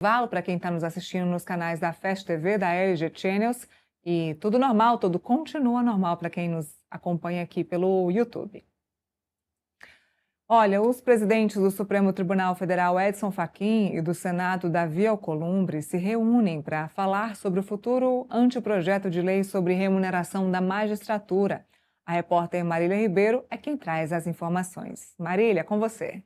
Para quem está nos assistindo nos canais da Fast TV, da LG Channels, e tudo normal, tudo continua normal para quem nos acompanha aqui pelo YouTube. Olha, os presidentes do Supremo Tribunal Federal Edson Fachin e do Senado Davi Alcolumbre se reúnem para falar sobre o futuro anteprojeto de lei sobre remuneração da magistratura. A repórter Marília Ribeiro é quem traz as informações. Marília, com você.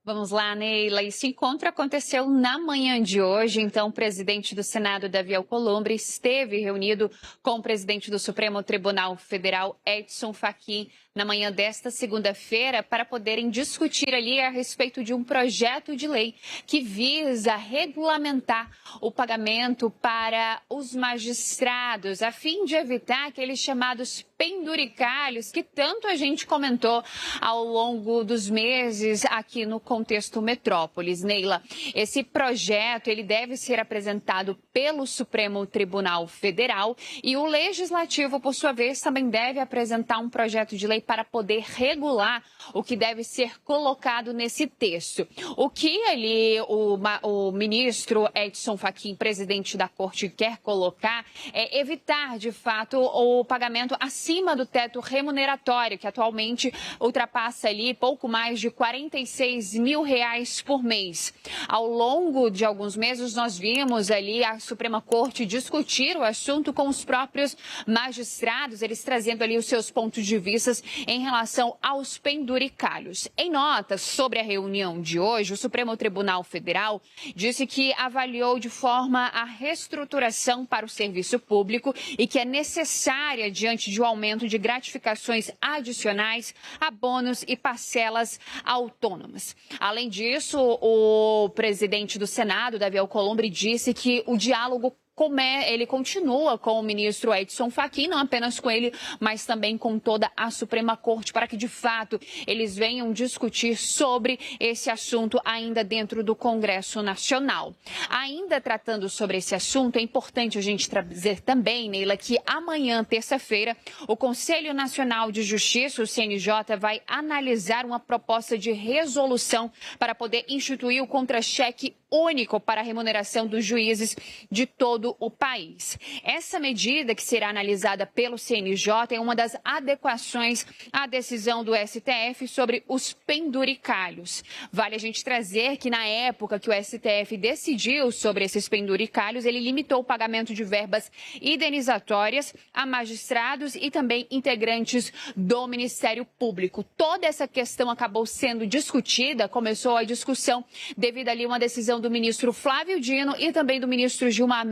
Vamos lá, Neila. Esse encontro aconteceu na manhã de hoje. Então, o presidente do Senado, Davi Alcolumbre, esteve reunido com o presidente do Supremo Tribunal Federal, Edson Fachin, na manhã desta segunda-feira, para poderem discutir ali a respeito de um projeto de lei que visa regulamentar o pagamento para os magistrados, a fim de evitar aqueles chamados penduricalhos que tanto a gente comentou ao longo dos meses aqui no contexto Metrópolis. Neila, esse projeto ele deve ser apresentado pelo Supremo Tribunal Federal e o Legislativo, por sua vez, também deve apresentar um projeto de lei para poder regular o que deve ser colocado nesse texto. O que ali o ministro Edson Fachin, presidente da Corte, quer colocar é evitar, de fato, o pagamento acima do teto remuneratório, que atualmente ultrapassa ali pouco mais de R$46 mil por mês. Ao longo de alguns meses, nós vimos ali a Suprema Corte discutir o assunto com os próprios magistrados, eles trazendo ali os seus pontos de vista em relação aos penduricalhos. Em notas sobre a reunião de hoje, o Supremo Tribunal Federal disse que avaliou de forma a reestruturação para o serviço público e que é necessária diante de um aumento de gratificações adicionais a bônus e parcelas autônomas. Além disso, o presidente do Senado, Davi Alcolumbre, disse que o diálogo ele continua com o ministro Edson Fachin, não apenas com ele, mas também com toda a Suprema Corte, para que, de fato, eles venham discutir sobre esse assunto ainda dentro do Congresso Nacional. Ainda tratando sobre esse assunto, é importante a gente trazer também, Neila, que amanhã, terça-feira, o Conselho Nacional de Justiça, o CNJ, vai analisar uma proposta de resolução para poder instituir o contra-cheque único para a remuneração dos juízes de todo o país. Essa medida, que será analisada pelo CNJ, é uma das adequações à decisão do STF sobre os penduricalhos. Vale a gente trazer que na época que o STF decidiu sobre esses penduricalhos, ele limitou o pagamento de verbas indenizatórias a magistrados e também integrantes do Ministério Público. Toda essa questão acabou sendo discutida, começou a discussão devido ali a uma decisão do ministro Flávio Dino e também do ministro Gilmar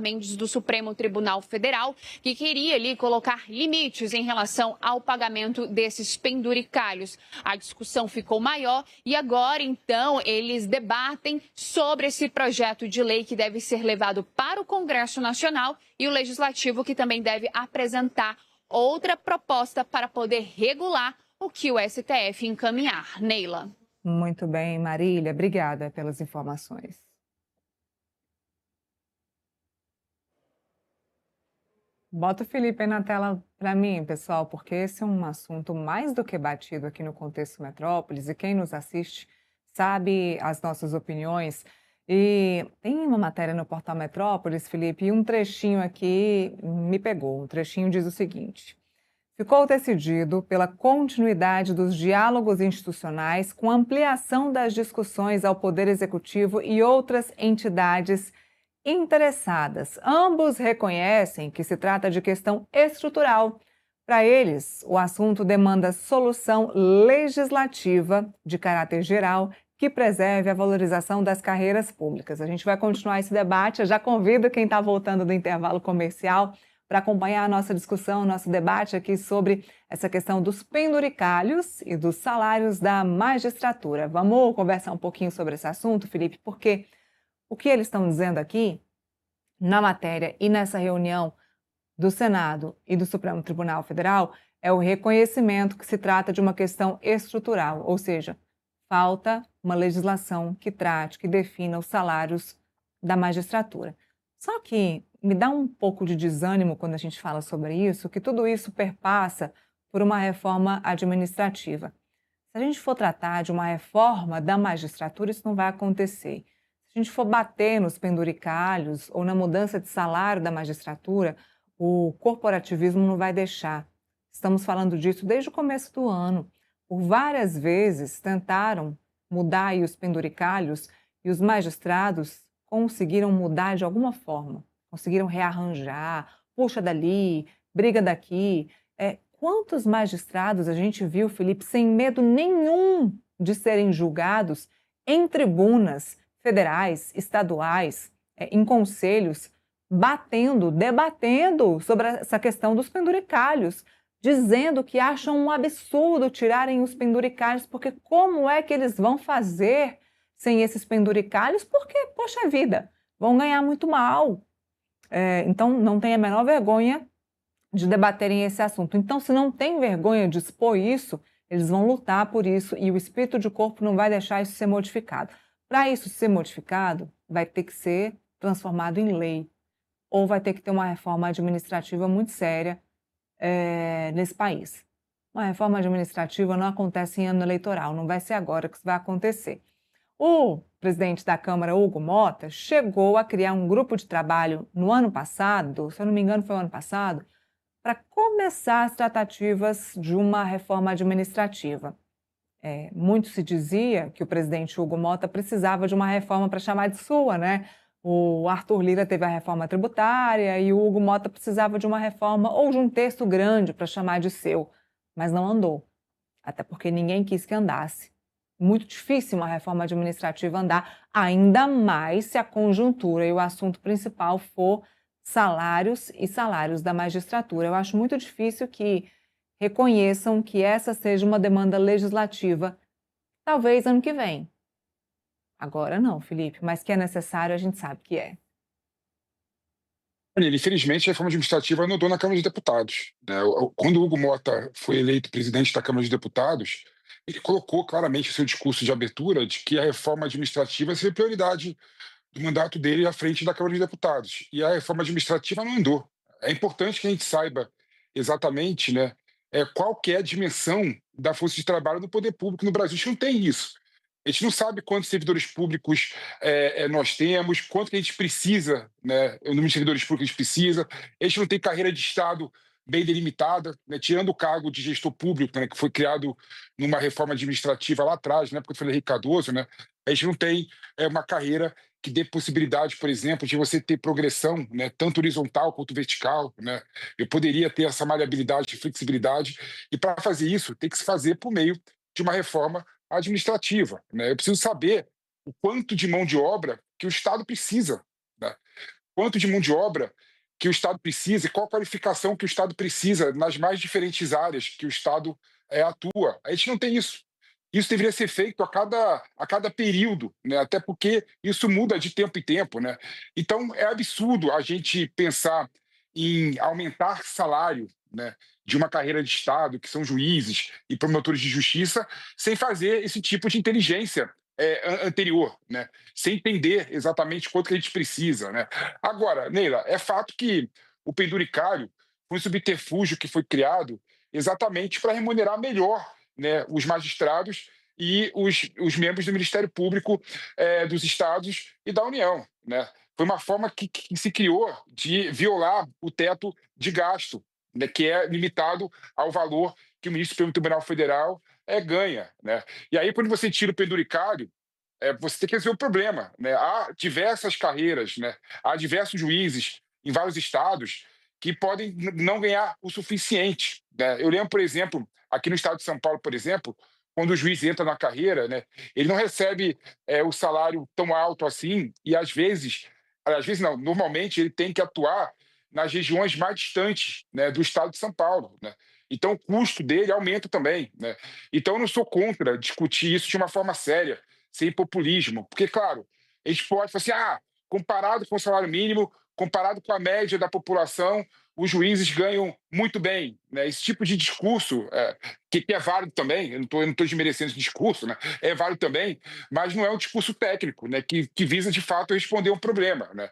Mendes do Supremo Tribunal Federal, que queria ali colocar limites em relação ao pagamento desses penduricalhos. A discussão ficou maior e agora, então, eles debatem sobre esse projeto de lei que deve ser levado para o Congresso Nacional e o Legislativo, que também deve apresentar outra proposta para poder regular o que o STF encaminhar. Neila. Muito bem, Marília. Obrigada pelas informações. Bota o Felipe aí na tela para mim, pessoal, porque esse é um assunto mais do que batido aqui no Contexto Metrópolis e quem nos assiste sabe as nossas opiniões. E tem uma matéria no portal Metrópolis, Felipe, e um trechinho aqui me pegou. O trechinho diz o seguinte: ficou decidido pela continuidade dos diálogos institucionais com ampliação das discussões ao Poder Executivo e outras entidades interessadas. Ambos reconhecem que se trata de questão estrutural. Para eles, o assunto demanda solução legislativa de caráter geral que preserve a valorização das carreiras públicas. A gente vai continuar esse debate. Eu já convido quem está voltando do intervalo comercial para acompanhar a nossa discussão, o nosso debate aqui sobre essa questão dos penduricalhos e dos salários da magistratura. Vamos conversar um pouquinho sobre esse assunto, Felipe, porque o que eles estão dizendo aqui na matéria e nessa reunião do Senado e do Supremo Tribunal Federal é o reconhecimento que se trata de uma questão estrutural, ou seja, falta uma legislação que trate, que defina os salários da magistratura. Só que me dá um pouco de desânimo quando a gente fala sobre isso, que tudo isso perpassa por uma reforma administrativa. Se a gente for tratar de uma reforma da magistratura, isso não vai acontecer. Se a gente for bater nos penduricalhos ou na mudança de salário da magistratura, o corporativismo não vai deixar. Estamos falando disso desde o começo do ano. Por várias vezes tentaram mudar aí os penduricalhos e os magistrados conseguiram mudar de alguma forma, conseguiram rearranjar, puxa dali, briga daqui. Quantos magistrados a gente viu, Felipe, sem medo nenhum de serem julgados em tribunas federais, estaduais, em conselhos, batendo, debatendo sobre essa questão dos penduricalhos, dizendo que acham um absurdo tirarem os penduricalhos, porque como é que eles vão fazer sem esses penduricalhos? Porque, poxa vida, vão ganhar muito mal. Então, não tem a menor vergonha de debaterem esse assunto. Então, se não tem vergonha de expor isso, eles vão lutar por isso e o espírito de corpo não vai deixar isso ser modificado. Para isso ser modificado, vai ter que ser transformado em lei ou vai ter que ter uma reforma administrativa muito séria nesse país. Uma reforma administrativa não acontece em ano eleitoral, não vai ser agora que isso vai acontecer. O presidente da Câmara, Hugo Mota, chegou a criar um grupo de trabalho no ano passado, se eu não me engano foi o ano passado, para começar as tratativas de uma reforma administrativa. Muito se dizia que o presidente Hugo Mota precisava de uma reforma para chamar de sua, né? O Arthur Lira teve a reforma tributária e o Hugo Mota precisava de uma reforma ou de um texto grande para chamar de seu, mas não andou, até porque ninguém quis que andasse. Muito difícil uma reforma administrativa andar, ainda mais se a conjuntura e o assunto principal for salários e salários da magistratura. Eu acho muito difícil que reconheçam que essa seja uma demanda legislativa, talvez ano que vem. Agora não, Felipe, mas que é necessário, a gente sabe que é. Olha, infelizmente, a reforma administrativa não andou na Câmara dos Deputados, né? Quando o Hugo Mota foi eleito presidente da Câmara dos Deputados, ele colocou claramente no seu discurso de abertura de que a reforma administrativa seria prioridade do mandato dele à frente da Câmara dos Deputados. E a reforma administrativa não andou. É importante que a gente saiba exatamente, né, qual que é a dimensão da força de trabalho no poder público no Brasil. A gente não tem isso. A gente não sabe quantos servidores públicos nós temos, quanto que a gente precisa, né, o número de servidores públicos que a gente precisa. A gente não tem carreira de Estado bem delimitada, né, tirando o cargo de gestor público, né, que foi criado numa reforma administrativa lá atrás, na época do Fernando Henrique Cardoso, né, a gente não tem uma carreira que dê possibilidade, por exemplo, de você ter progressão, né, tanto horizontal quanto vertical, né? Eu poderia ter essa maleabilidade e flexibilidade, e para fazer isso, tem que se fazer por meio de uma reforma administrativa, né? Eu preciso saber o quanto de mão de obra que o Estado precisa, né? Quanto de mão de obra que o Estado precisa e qual a qualificação que o Estado precisa nas mais diferentes áreas que o Estado atua. A gente não tem isso. Isso deveria ser feito a cada período, né? Até porque isso muda de tempo em tempo, né? Então, é absurdo a gente pensar em aumentar salário, né, de uma carreira de Estado, que são juízes e promotores de justiça, sem fazer esse tipo de inteligência anterior, né? Sem entender exatamente quanto que a gente precisa, né? Agora, Neila, é fato que o penduricário foi um subterfúgio que foi criado exatamente para remunerar melhor, né, os magistrados e os membros do Ministério Público dos estados e da União, né? Foi uma forma que se criou de violar o teto de gasto, né, que é limitado ao valor que o ministro do Supremo Tribunal Federal ganha, né? E aí, quando você tira o penduricário, você tem que resolver o problema, né? Há diversas carreiras, né? Há diversos juízes em vários estados que podem não ganhar o suficiente, né? Eu lembro, por exemplo, aqui no estado de São Paulo, por exemplo, quando o juiz entra na carreira, né, ele não recebe o salário tão alto assim e às vezes não, normalmente ele tem que atuar nas regiões mais distantes, né, do estado de São Paulo, né? Então o custo dele aumenta também, né? Então eu não sou contra discutir isso de uma forma séria, sem populismo, porque claro, a gente pode falar assim, comparado com o salário mínimo, comparado com a média da população, os juízes ganham muito bem, né? Esse tipo de discurso, que é válido também, eu não estou desmerecendo esse discurso, né? É válido também, mas não é um discurso técnico, né? Que visa, de fato, responder um problema, né?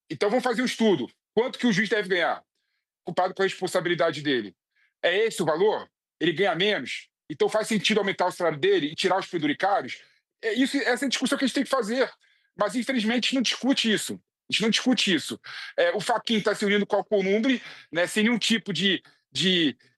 Então, vamos fazer um estudo. Quanto que o juiz deve ganhar, comparado com a responsabilidade dele? É esse o valor? Ele ganha menos? então faz sentido aumentar o salário dele e tirar os penduricários? Essa é a discussão que a gente tem que fazer. Mas, infelizmente, a gente não discute isso. A gente não discute isso. O Fachin está se unindo com a Alcolumbre, né, sem nenhum tipo de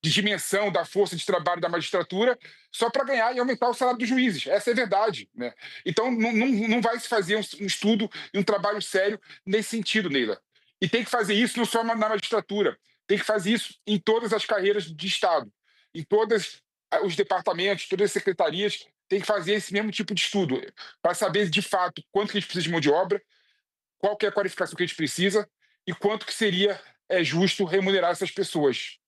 dimensão da força de trabalho da magistratura, só para ganhar e aumentar o salário dos juízes. Essa é a verdade. Né? Então, não vai se fazer um estudo e um trabalho sério nesse sentido, Neila. E tem que fazer isso não só na magistratura, tem que fazer isso em todas as carreiras de Estado, em todos os departamentos, todas as secretarias, tem que fazer esse mesmo tipo de estudo, para saber de fato quanto que a gente precisa de mão de obra, qual que é a qualificação que a gente precisa e quanto que seria justo remunerar essas pessoas.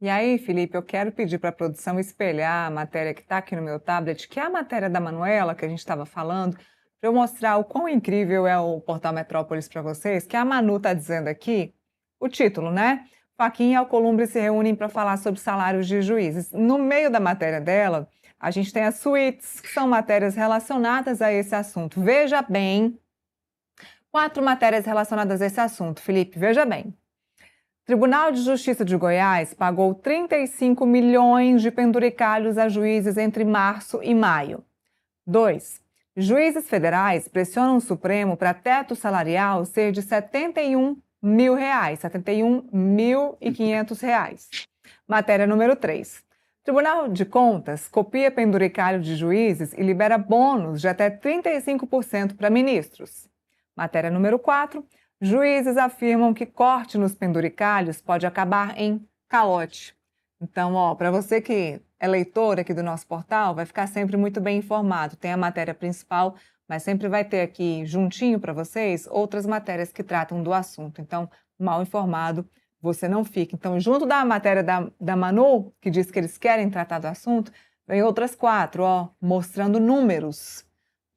E aí, Felipe, eu quero pedir para a produção espelhar a matéria que está aqui no meu tablet, que é a matéria da Manuela, que a gente estava falando, para eu mostrar o quão incrível é o Portal Metrópolis para vocês, que a Manu está dizendo aqui, o título, né? Fachin e Alcolumbre se reúnem para falar sobre salários de juízes. No meio da matéria dela, a gente tem as suítes, que são matérias relacionadas a esse assunto. Veja bem, 4 matérias relacionadas a esse assunto, Felipe, veja bem. Tribunal de Justiça de Goiás pagou 35 milhões de penduricalhos a juízes entre março e maio. 2. Juízes federais pressionam o Supremo para teto salarial ser de R$ 71 mil, R$ 71.500. Matéria número 3. Tribunal de Contas copia penduricalho de juízes e libera bônus de até 35% para ministros. Matéria número 4. Juízes afirmam que corte nos penduricalhos pode acabar em calote. Então, para você que é leitor aqui do nosso portal, vai ficar sempre muito bem informado. Tem a matéria principal, mas sempre vai ter aqui juntinho para vocês outras matérias que tratam do assunto. Então, mal informado, você não fica. Então, junto da matéria da Manu, que diz que eles querem tratar do assunto, vem outras 4, mostrando números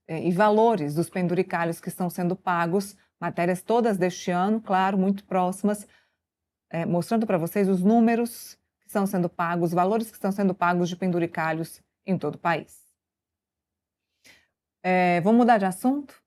e valores dos penduricalhos que estão sendo pagos, matérias todas deste ano, claro, muito próximas, mostrando para vocês os números que estão sendo pagos, os valores que estão sendo pagos de penduricalhos em todo o país. Vamos mudar de assunto?